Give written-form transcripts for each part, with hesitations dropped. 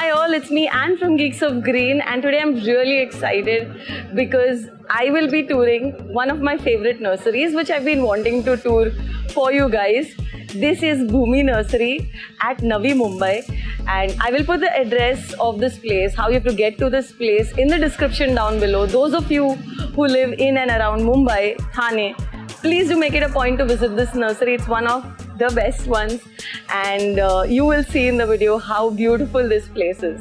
Hi all, it's me Anne from Geeks of Green, and today I'm really excited because I will be touring one of my favorite nurseries which I've been wanting to tour for you guys. This is Bhoomi Nursery at Navi, Mumbai, and I will put the address of this place, how you have to get to this place, in the description down below. Those of you who live in and around Mumbai, Thane, please do make it a point to visit this nursery. It's one of the best ones, and you will see in the video how beautiful this place is.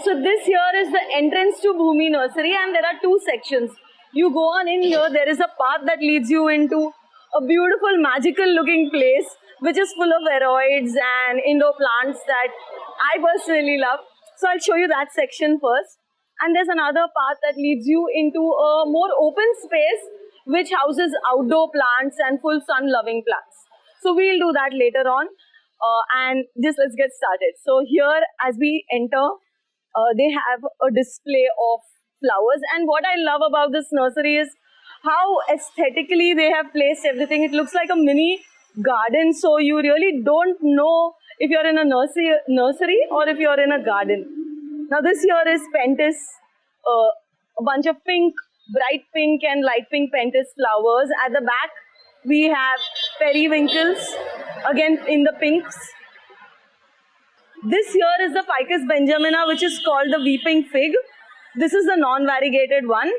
So this here is the entrance to Bhoomi Nursery, and there are two sections. You go on in here, there is a path that leads you into a beautiful magical looking place which is full of aeroids and indoor plants that I personally love. So I'll show you that section first. And there's another path that leads you into a more open space which houses outdoor plants and full sun loving plants. So we'll do that later on, and just let's get started. So here as we enter, they have a display of flowers, and what I love about this nursery is how aesthetically they have placed everything. It looks like a mini garden, so you really don't know if you're in a nursery or if you're in a garden. Now this here is pentis, a bunch of pink, bright pink and light pink pentis flowers. At the back we have periwinkles, again in the pinks. This here is the Ficus benjamina, which is called the weeping fig. This is the non-variegated one.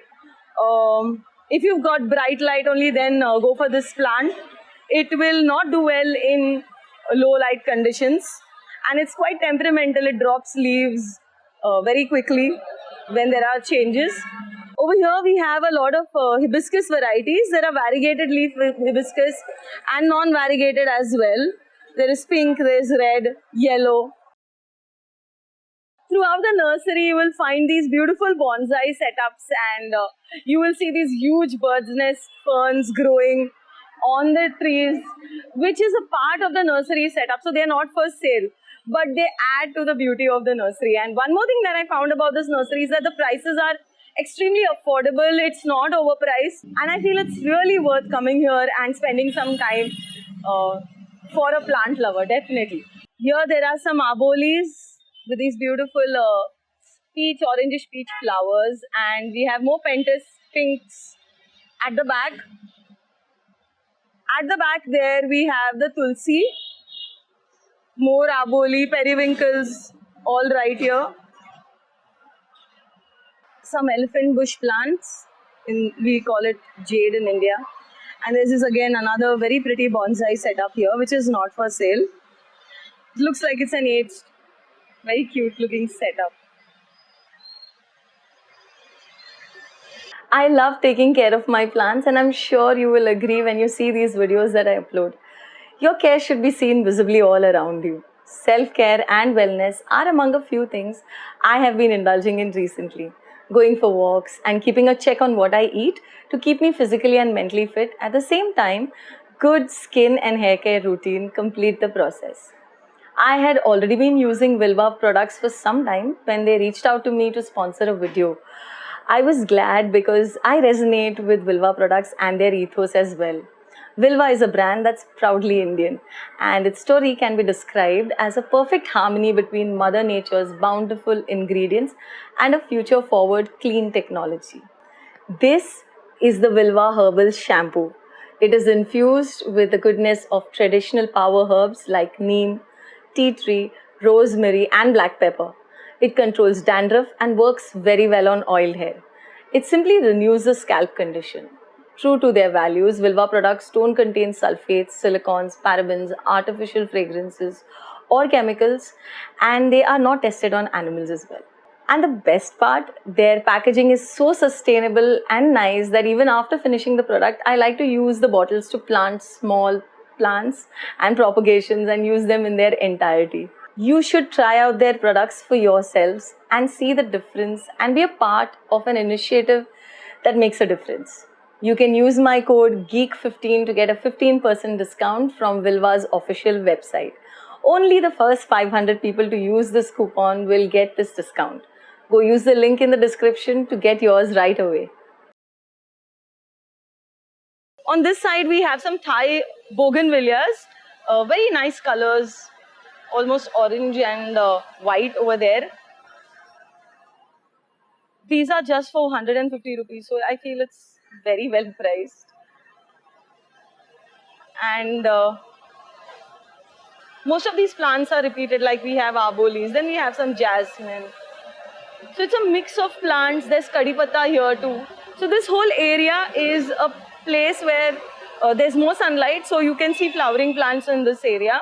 If you've got bright light only, then go for this plant. It will not do well in low light conditions, and it's quite temperamental. It drops leaves very quickly when there are changes. Over here we have a lot of hibiscus varieties. There are variegated leaf hibiscus and non-variegated as well. There is pink, there is red, yellow. Throughout the nursery, you will find these beautiful bonsai setups, and you will see these huge bird's nest ferns growing on the trees, which is a part of the nursery setup. So they are not for sale, but they add to the beauty of the nursery. And one more thing that I found about this nursery is that the prices are extremely affordable. It's not overpriced, and I feel it's really worth coming here and spending some time for a plant lover, definitely. Here there are some abolis with these beautiful orangish peach flowers, and we have more pentis pinks at the back. At the back there we have the tulsi, more aboli, periwinkles, all right here. Some elephant bush plants, we call it jade in India. And this is again another very pretty bonsai setup here, which is not for sale. It looks like it's an aged, very cute looking setup. I love taking care of my plants, and I'm sure you will agree when you see these videos that I upload. Your care should be seen visibly all around you. Self-care and wellness are among a few things I have been indulging in recently. Going for walks and keeping a check on what I eat to keep me physically and mentally fit. At the same time, good skin and hair care routine complete the process. I had already been using Vilvah products for some time when they reached out to me to sponsor a video. I was glad because I resonate with Vilvah products and their ethos as well. Vilvah is a brand that's proudly Indian, and its story can be described as a perfect harmony between Mother Nature's bountiful ingredients and a future-forward clean technology. This is the Vilvah Herbal Shampoo. It is infused with the goodness of traditional power herbs like neem, tea tree, rosemary and black pepper. It controls dandruff and works very well on oiled hair. It simply renews the scalp condition. True to their values, Vilvah products don't contain sulfates, silicons, parabens, artificial fragrances or chemicals, and they are not tested on animals as well. And the best part, their packaging is so sustainable and nice that even after finishing the product, I like to use the bottles to plant small plants and propagations and use them in their entirety. You should try out their products for yourselves and see the difference and be a part of an initiative that makes a difference. You can use my code GEEK15 to get a 15% discount from Vilvah's official website. Only the first 500 people to use this coupon will get this discount. Go use the link in the description to get yours right away. On this side, we have some Thai bougainvilleas, very nice colors, almost orange and white over there. These are just for 150 rupees, so I feel it's very well priced. And most of these plants are repeated, like we have arboles, then we have some jasmine. So it's a mix of plants. There's kadhi patta here too. So this whole area is a place where there's more sunlight, so you can see flowering plants in this area.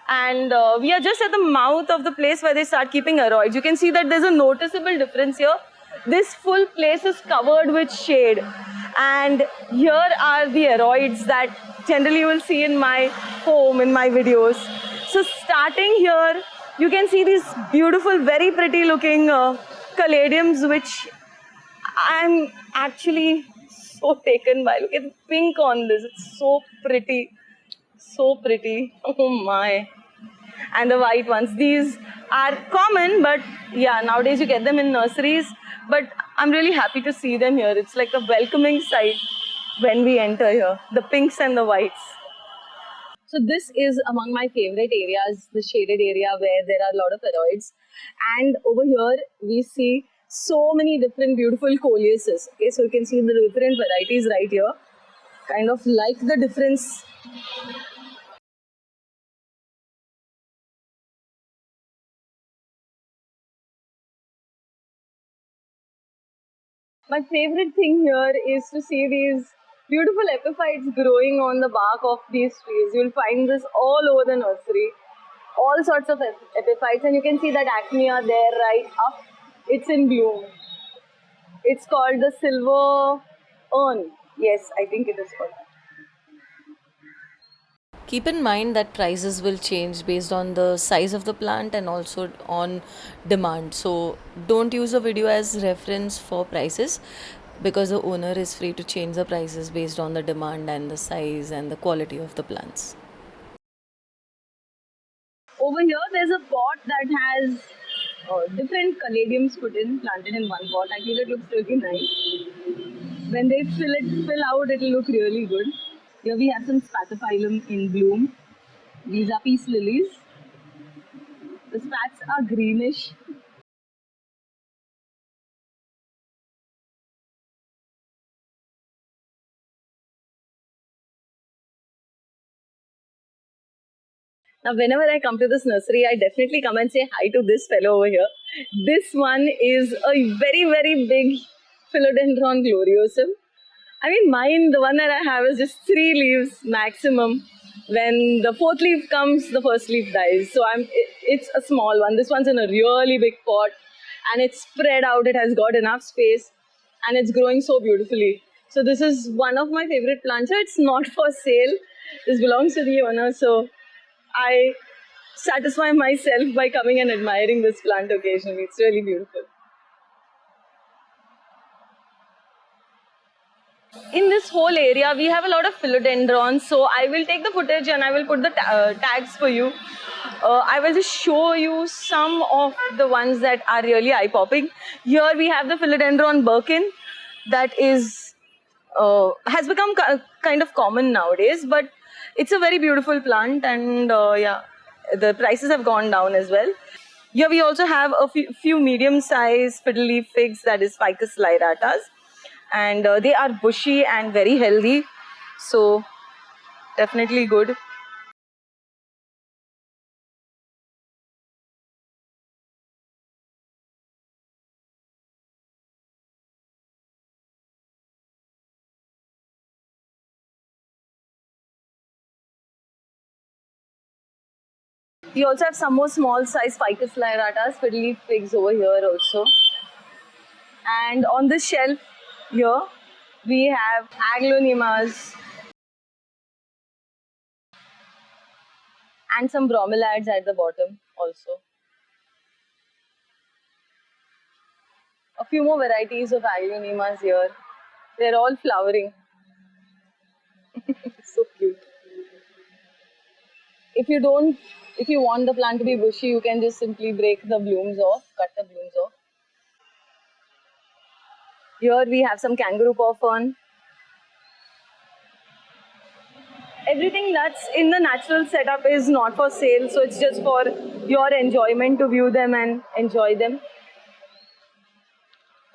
And we are just at the mouth of the place where they start keeping aroids. You can see that there's a noticeable difference here. This full place is covered with shade. And here are the aroids that generally you will see in my home, in my videos. So starting here, you can see these beautiful, very pretty looking caladiums, which I'm actually so taken by. Look at the pink on this. It's so pretty. So pretty. Oh my. And the white ones. These are common, but yeah, nowadays you get them in nurseries. But I'm really happy to see them here. It's like a welcoming sight when we enter here. The pinks and the whites. So this is among my favorite areas, the shaded area where there are a lot of aroids. And over here we see so many different beautiful coleaces. Okay, so you can see the different varieties right here. Kind of like the difference. My favorite thing here is to see these beautiful epiphytes growing on the bark of these trees. You'll find this all over the nursery. All sorts of epiphytes, and you can see that acmea there right up. It's in bloom. It's called the silver urn. Yes, I think it is called that. Keep in mind that prices will change based on the size of the plant and also on demand. So don't use a video as reference for prices, because the owner is free to change the prices based on the demand and the size and the quality of the plants. Over here, there's a pot that has different caladiums planted in one pot. I feel it looks really nice. When they fill out, it'll look really good. Here we have some spathiphyllum in bloom. These are peace lilies. The spats are greenish. Now, whenever I come to this nursery, I definitely come and say hi to this fellow over here. This one is a very, very big Philodendron gloriosum. I mean, mine, the one that I have is just 3 leaves maximum. When the 4th leaf comes, the first leaf dies. So it's a small one. This one's in a really big pot and it's spread out. It has got enough space and it's growing so beautifully. So this is one of my favorite plants. So it's not for sale. This belongs to the owner. So I satisfy myself by coming and admiring this plant occasionally. It's really beautiful. In this whole area, we have a lot of philodendrons. So I will take the footage and I will put the tags for you. I will just show you some of the ones that are really eye-popping. Here we have the philodendron Birkin that is has become kind of common nowadays, but it's a very beautiful plant, and yeah, the prices have gone down as well. Here we also have a few medium-sized fiddle leaf figs, that is Ficus lyratas, and they are bushy and very healthy, so definitely good. We also have some more small-sized Ficus lyratas, fiddle leaf figs over here also. And on this shelf here, we have aglaonemas and some bromeliads at the bottom also. A few more varieties of aglaonemas here. They're all flowering. So cute. If you want the plant to be bushy, you can just simply break the blooms off, cut the blooms off. Here we have some kangaroo paw fern. Everything that's in the natural setup is not for sale, so it's just for your enjoyment to view them and enjoy them.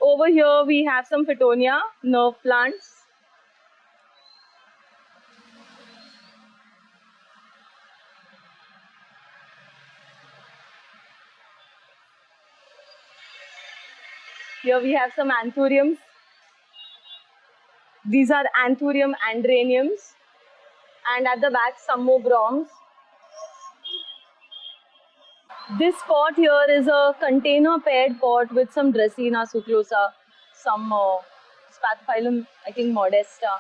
Over here we have some Fittonia nerve plants. Here we have some anthuriums. These are anthurium andreniums. And at the back, some more broms. This pot here is a container paired pot with some Dracaena succosa, some Spathiphyllum, I think Modesta.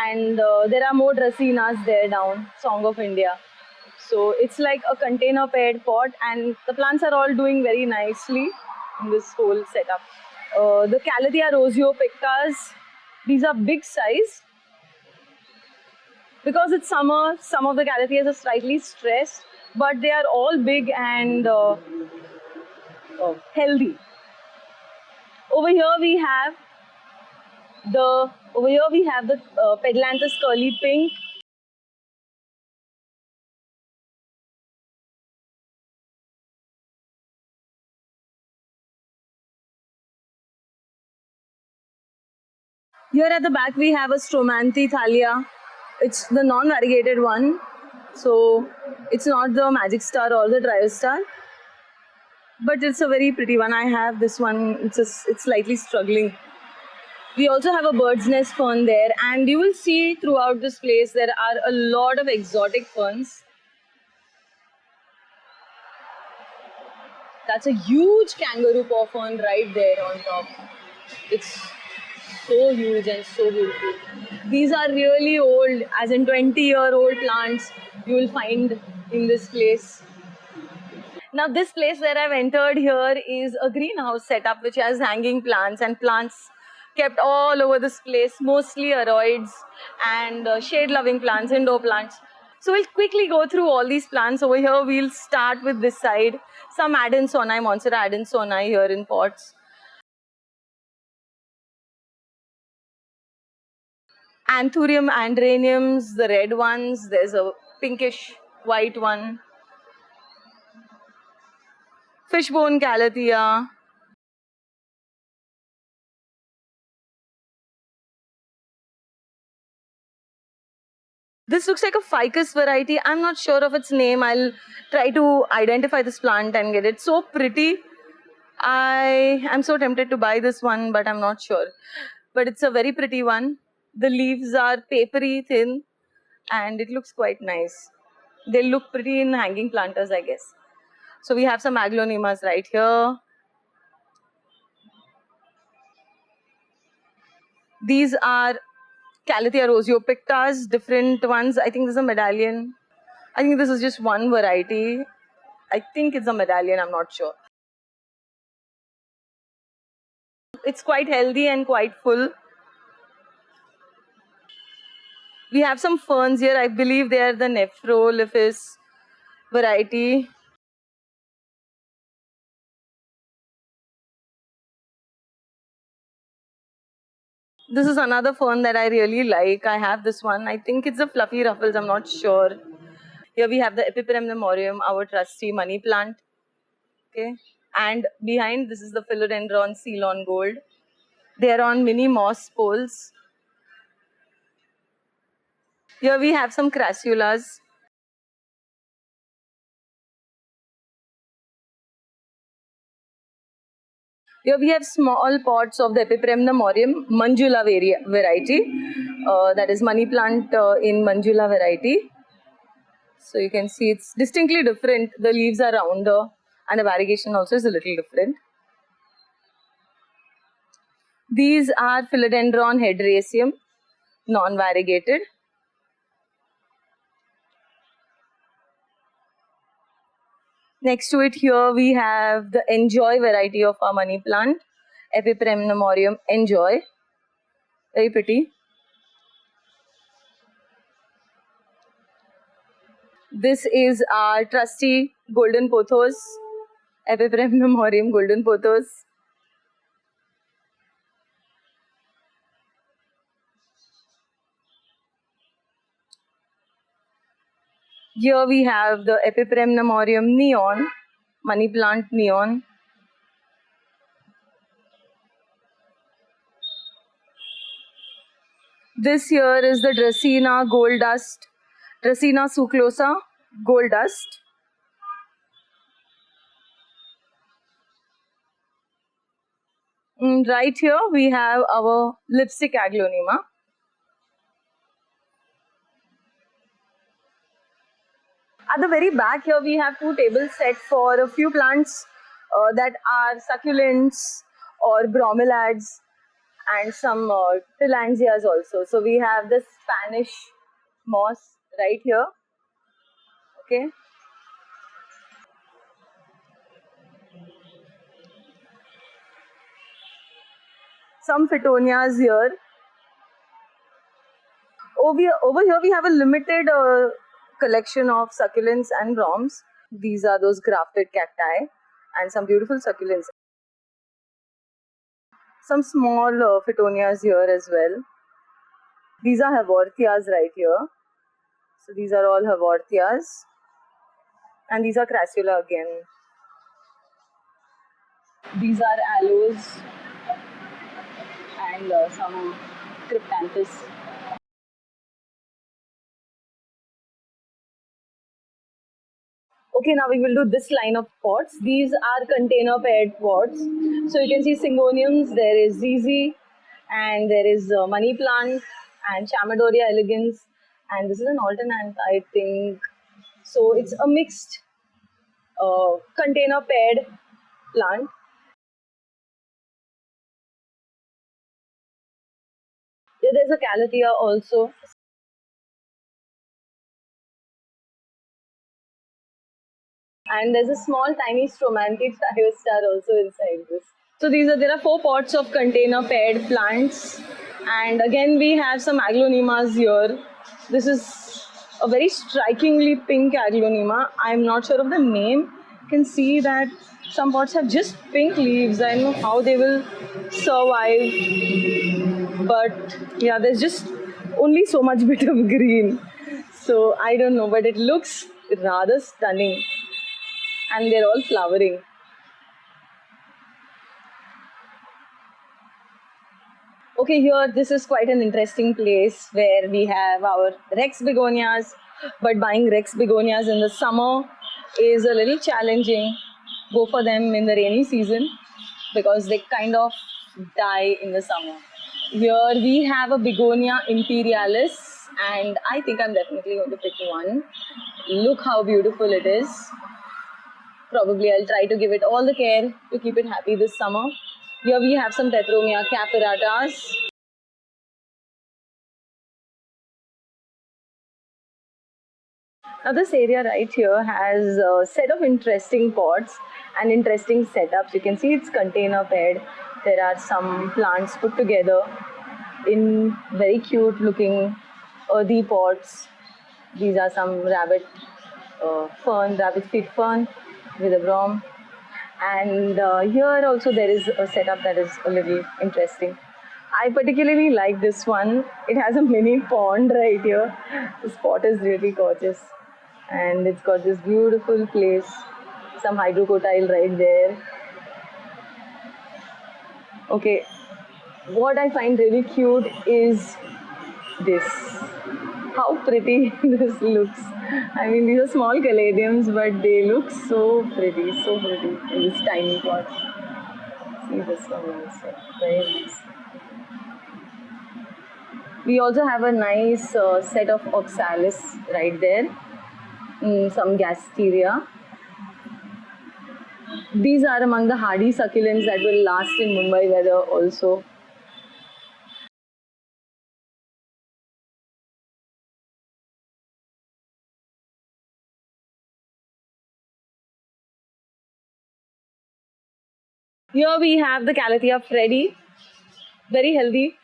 And there are more Dracaenas there down, Song of India. So it's like a container paired pot, and the plants are all doing very nicely in this whole setup. The Calathea roseo pictas, these are big size. Because it's summer, some of the Calatheas are slightly stressed, but they are all big and healthy. Over here we have the Pedlanthus curly pink. Here at the back we have a Stromanthi thalia. It's the non-variegated one, so it's not the Magic Star or the Trio Star, but it's a very pretty one. I have this one. It's slightly struggling. We also have a bird's nest fern there, and you will see throughout this place there are a lot of exotic ferns. That's a huge kangaroo paw fern right there on top. It's so huge and so beautiful. These are really old, as in 20-year-old plants you will find in this place. Now this place where I've entered here is a greenhouse setup which has hanging plants and plants kept all over this place, mostly aroids and shade-loving plants, indoor plants. So we'll quickly go through all these plants. Over here we'll start with this side. Some Adansonii, Monstera Adansonii here in pots. Anthurium andreniums, the red ones. There's a pinkish white one. Fishbone calathea. This looks like a ficus variety. I'm not sure of its name. I'll try to identify this plant and get it. So pretty. I am so tempted to buy this one, but I'm not sure. But it's a very pretty one. The leaves are papery thin and it looks quite nice. They look pretty in hanging planters, I guess. So we have some aglaonemas right here. These are Calathea roseo pictas, different ones. I think this is a medallion. I think this is just one variety. I think it's a medallion, I'm not sure. It's quite healthy and quite full. We have some ferns here. I believe they are the Nephrolithis variety. This is another fern that I really like. I have this one. I think it's a fluffy ruffles. I'm not sure. Here we have the Epipremnumorium, our trusty money plant. Okay. And behind this is the Philodendron Ceylon Gold. They are on mini moss poles. Here we have some crassulas. Here we have small pots of the Epipremnumorium Manjula variety. That is money plant in Manjula variety. So you can see it's distinctly different. The leaves are rounder and the variegation also is a little different. These are Philodendron hydraceum, non-variegated. Next to it here we have the Enjoy variety of our money plant, Epipremnumorium Enjoy. Very pretty. This is our trusty golden pothos, Epipremnumorium golden pothos. Here we have the Epipremnumorium neon, money plant neon. This here is the Dracaena gold dust, Dracaena suclosa gold dust. Right here we have our lipstick aglaonema. At the very back here we have two tables set for a few plants that are succulents or bromeliads and some tillandsias also. So we have the Spanish moss right here. Okay. Some Phytonias here. Over here we have a limited collection of succulents and broms. These are those grafted cacti and some beautiful succulents. Some small Phytonias here as well. These are Haworthias right here. So these are all Haworthias. And these are Crassula again. These are aloes and some cryptanthus. Okay, now we will do this line of pots. These are container paired pots. So you can see Syngoniums, there is ZZ, and there is money plant and Chamadoria elegans. And this is an alternate, I think. So it's a mixed container paired plant. There's a Calathea also. And there's a small tiny stromanthid star also inside this. So there are 4 pots of container paired plants. And again we have some aglaonemas here. This is a very strikingly pink aglaonema. I'm not sure of the name. You can see that some pots have just pink leaves. I don't know how they will survive. But yeah, there's just only so much bit of green. So I don't know, but it looks rather stunning. And they're all flowering. Okay, here this is quite an interesting place where we have our Rex begonias, but buying Rex begonias in the summer is a little challenging. Go for them in the rainy season because they kind of die in the summer. Here we have a begonia imperialis, and I think I'm definitely going to pick one. Look how beautiful it is. Probably I'll try to give it all the care to keep it happy this summer. Here we have some Tetromia capiratas. Now this area right here has a set of interesting pots and interesting setups. You can see it's container paired. There are some plants put together in very cute looking earthy pots. These are some rabbit feet fern with a brom. And here also there is a setup that is a little interesting. I particularly like this one. It has a mini pond right here. This pot is really gorgeous. And it's got this beautiful place. Some hydrocotyle right there. Okay. What I find really cute is this. How pretty this looks. I mean, these are small caladiums, but they look so pretty in this tiny pot. See this one also, very nice. We also have a nice set of oxalis right there, some gasteria. These are among the hardy succulents that will last in Mumbai weather also. Here we have the Calathea Freddy, very healthy.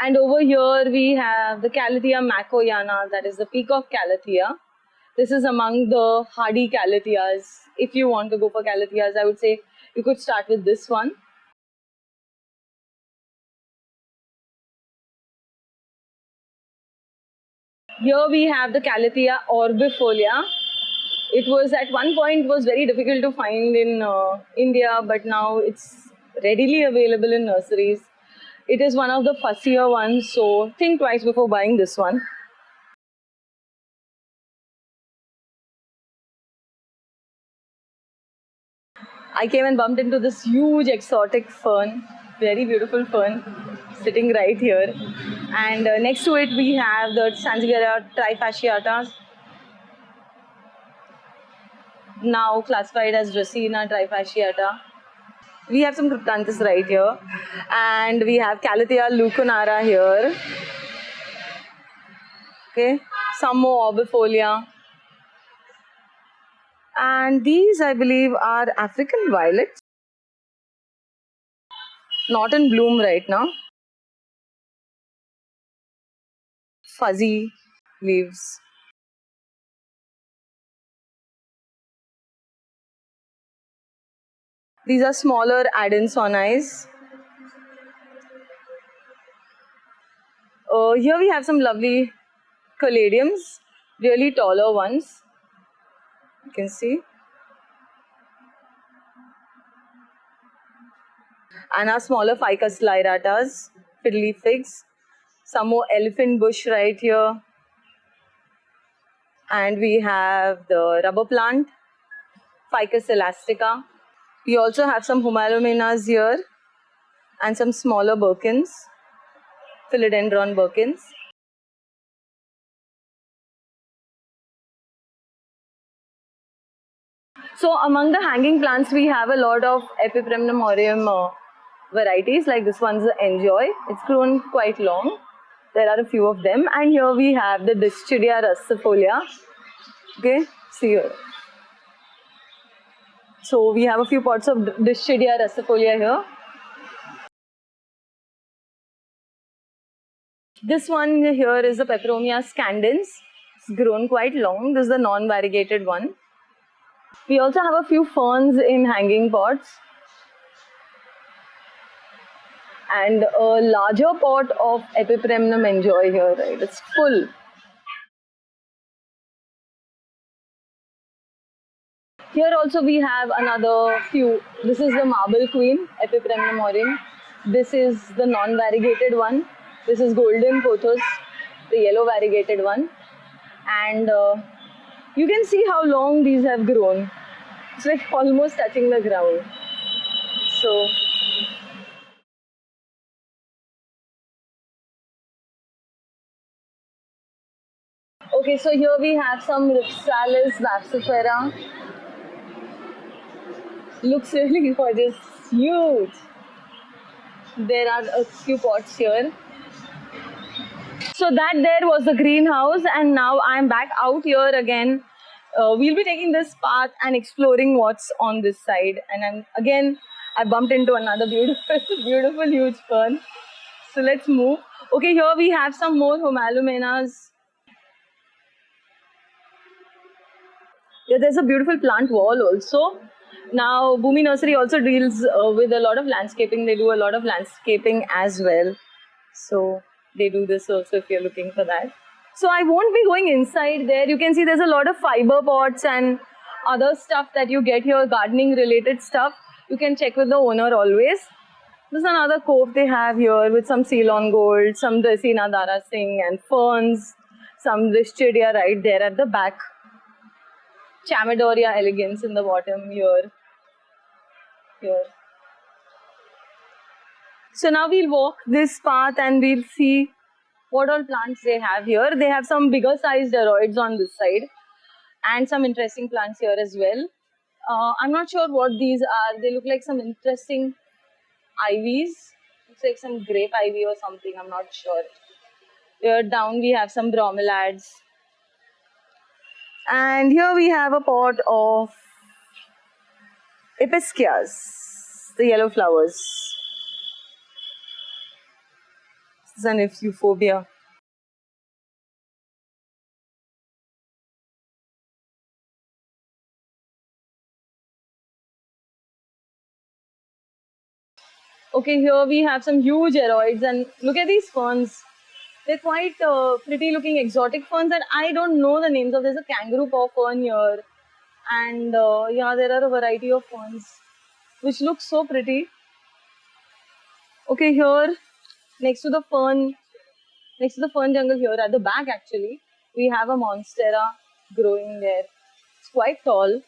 And over here we have the Calathea macoyana, that is the peacock Calathea. This is among the hardy calatheas. If you want to go for calatheas, I would say you could start with this one. Here we have the Calathea orbifolia. It was at one point was very difficult to find in India, but now it's readily available in nurseries. It is one of the fussier ones, so think twice before buying this one. I came and bumped into this huge exotic fern, very beautiful fern, sitting right here. And next to it we have the Sansevieria trifasciata, now classified as Dracaena trifasciata. We have some Cryptanthus right here, and we have Calathea leuconara here. Okay, some more orbifolia. And these, I believe, are African violets. Not in bloom right now. Fuzzy leaves. These are smaller Adansonii. Here we have some lovely caladiums, really taller ones. You can see. And our smaller ficus lyratas, fiddly figs. Some more elephant bush right here. And we have the rubber plant, Ficus elastica. We also have some Humalomenas here and some smaller Birkins, Philodendron Birkins. So among the hanging plants, we have a lot of Epipremnumorium varieties, like this one's the Enjoy. It's grown quite long. There are a few of them. And here we have the Dischidia rustifolia. Okay, see here. So we have a few pots of Dischidia rustifolia here. This one here is the Peperomia scandens. It's grown quite long. This is the non-variegated one. We also have a few ferns in hanging pots. And a larger pot of Epipremnum Enjoy here, right? It's full. Here also we have another few. This is the Marble Queen, Epipremnum. This is the non-variegated one. This is Golden Pothos, the yellow variegated one. And you can see how long these have grown. It's like almost touching the ground. So, okay, so here we have some Ripsalis vapsifera. Looks really gorgeous, huge. There are a few pots here. So that there was the greenhouse, and now I'm back out here again. We'll be taking this path and exploring what's on this side. And I bumped into another beautiful huge fern. So let's move. Okay, here we have some more Humalomenas. Yeah, there's a beautiful plant wall also. Now, Bhoomi Nursery also deals with a lot of landscaping. They do a lot of landscaping as well. So they do this also if you're looking for that. So I won't be going inside there. You can see there's a lot of fiber pots and other stuff that you get here, gardening related stuff. You can check with the owner always. There's another cove they have here with some Ceylon gold, some Dracaena Dara Singh and ferns, some Dischidia right there at the back. Chamaedoria elegans in the bottom here. So now we'll walk this path and we'll see what all plants they have here. They have some bigger sized aroids on this side and some interesting plants here as well. I'm not sure what these are. They look like some interesting ivies. Looks like some grape ivy or something. I'm not sure. Here down we have some bromeliads. And here we have a pot of Episcias, the yellow flowers. This is an euphorbia. Okay, here we have some huge aeroids, and look at these ferns. They're quite pretty looking exotic ferns, and I don't know the names of. There's a kangaroo paw fern here, and yeah, there are a variety of ferns which look so pretty. Okay, here next to the fern jungle here at the back actually, we have a monstera growing there. It's quite tall.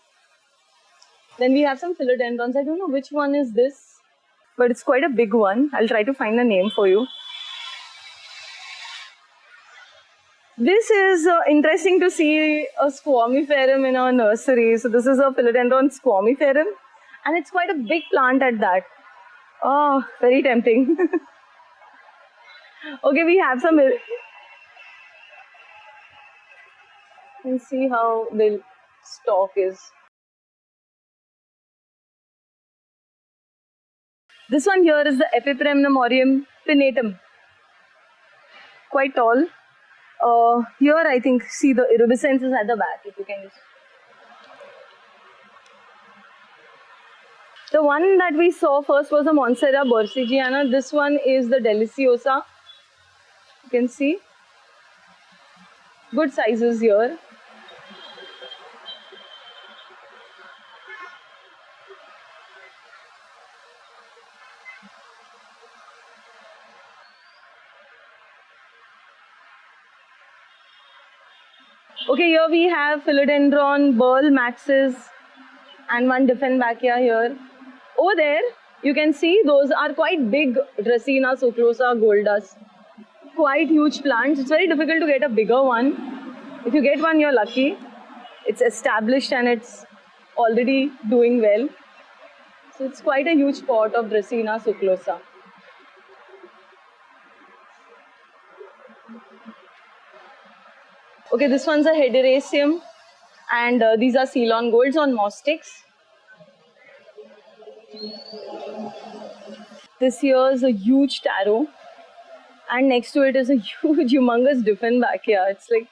Then we have some philodendrons. I don't know which one is this, but it's quite a big one. I'll try to find a name for you. This is interesting to see a squamiferum in our nursery. So this is a philodendron squamiferum, and it's quite a big plant at that. Oh, very tempting. Okay, we have some. You can see how the stalk is. This one here is the Epipremnumorium pinnatum. Quite tall. Here I think, see the iridescence is at the back, if you can just. The one that we saw first was the Monstera borsigiana. This one is the Deliciosa. You can see. Good sizes here. Okay, here we have Philodendron, Burl Maxis, and one Dieffenbachia here. Over there, you can see those are quite big Dracaena succosa goldas. Quite huge plants. It's very difficult to get a bigger one. If you get one, you're lucky. It's established and it's already doing well. So it's quite a huge pot of Dracaena succosa. Okay, this one's a Hederaceum, and these are Ceylon golds on moss sticks. This here is a huge taro, and next to it is a huge, humongous Dieffenbachia. It's like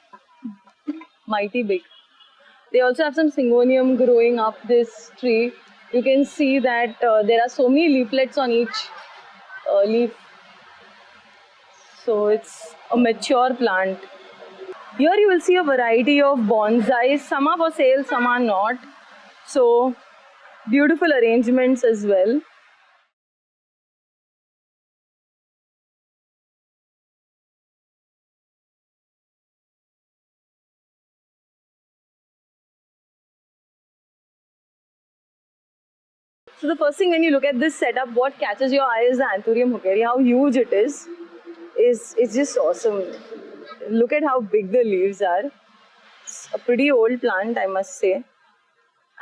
mighty big. They also have some Syngonium growing up this tree. You can see that there are so many leaflets on each leaf. So it's a mature plant. Here you will see a variety of bonsais. Some are for sale, some are not. So beautiful arrangements as well. So the first thing when you look at this setup, what catches your eye is the Anthurium hookeri. How huge it is. It's just awesome. Look at how big the leaves are. It's a pretty old plant, I must say.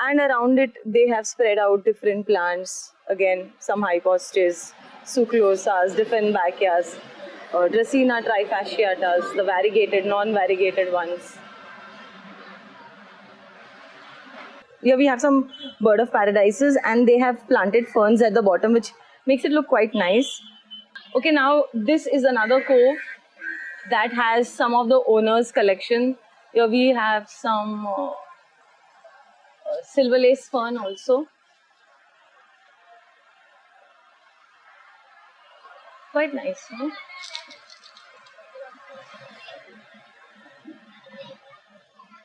And around it, they have spread out different plants. Again, some hypostes, succulosas, Dieffenbachias, Dracaena trifasciatas, the variegated, non-variegated ones. Here we have some bird of paradises, and they have planted ferns at the bottom, which makes it look quite nice. Okay, now this is another cove that has some of the owner's collection. Here we have some silver lace fern also. Quite nice, no?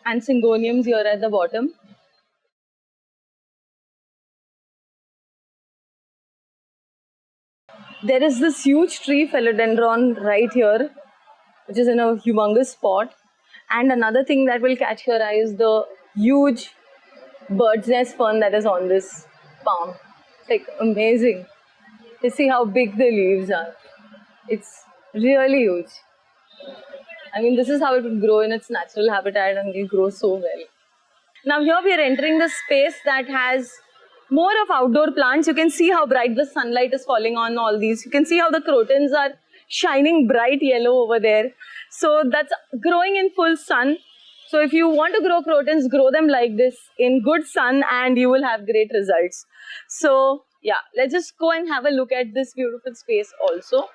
And Syngoniums here at the bottom. There is this huge tree philodendron right here, which is in a humongous pot. And another thing that will catch your eye is the huge bird's nest fern that is on this palm. It's like amazing. You see how big the leaves are. It's really huge. I mean, this is how it would grow in its natural habitat, and it grows so well. Now here we are entering the space that has more of outdoor plants. You can see how bright the sunlight is falling on all these. You can see how the crotons are shining bright yellow over there. So that's growing in full sun. So if you want to grow crotons, grow them like this in good sun and you will have great results. So yeah, let's just go and have a look at this beautiful space also.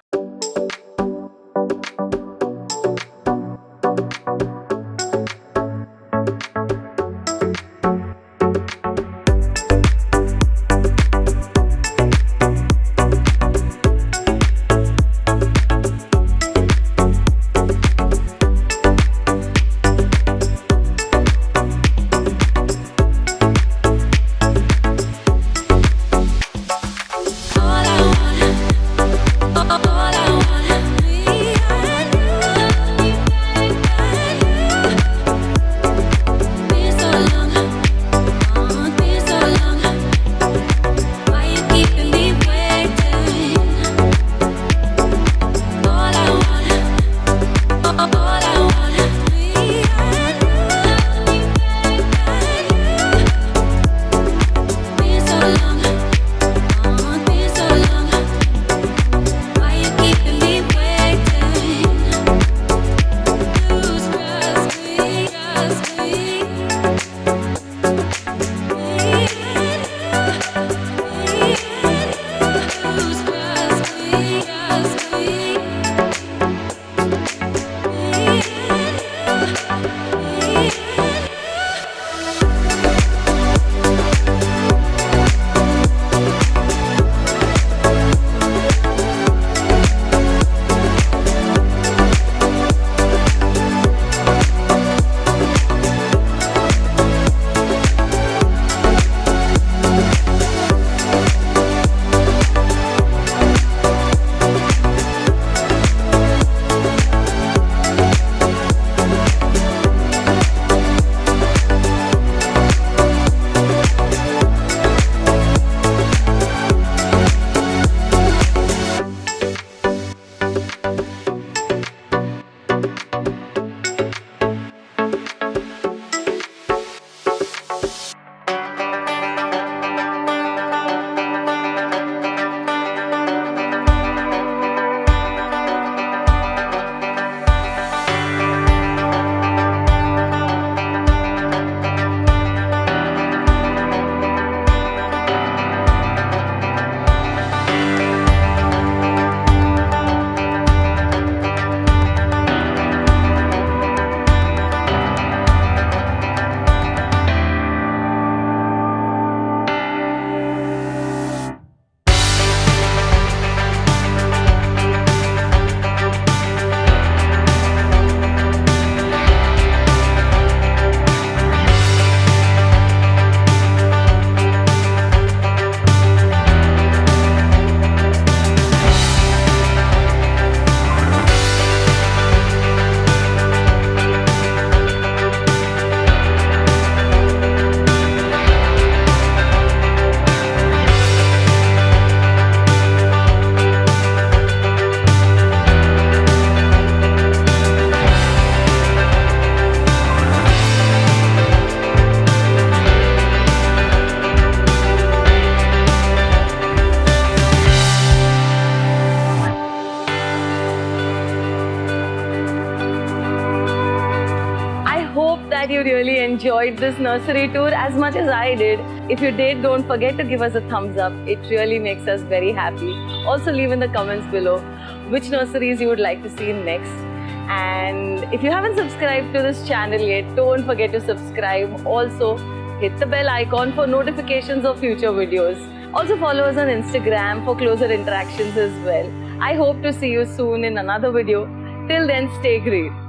that you really enjoyed this nursery tour as much as I did. If you did, don't forget to give us a thumbs up. It really makes us very happy. Also leave in the comments below which nurseries you would like to see next. And if you haven't subscribed to this channel yet, don't forget to subscribe. Also, hit the bell icon for notifications of future videos. Also follow us on Instagram for closer interactions as well. I hope to see you soon in another video. Till then, stay great.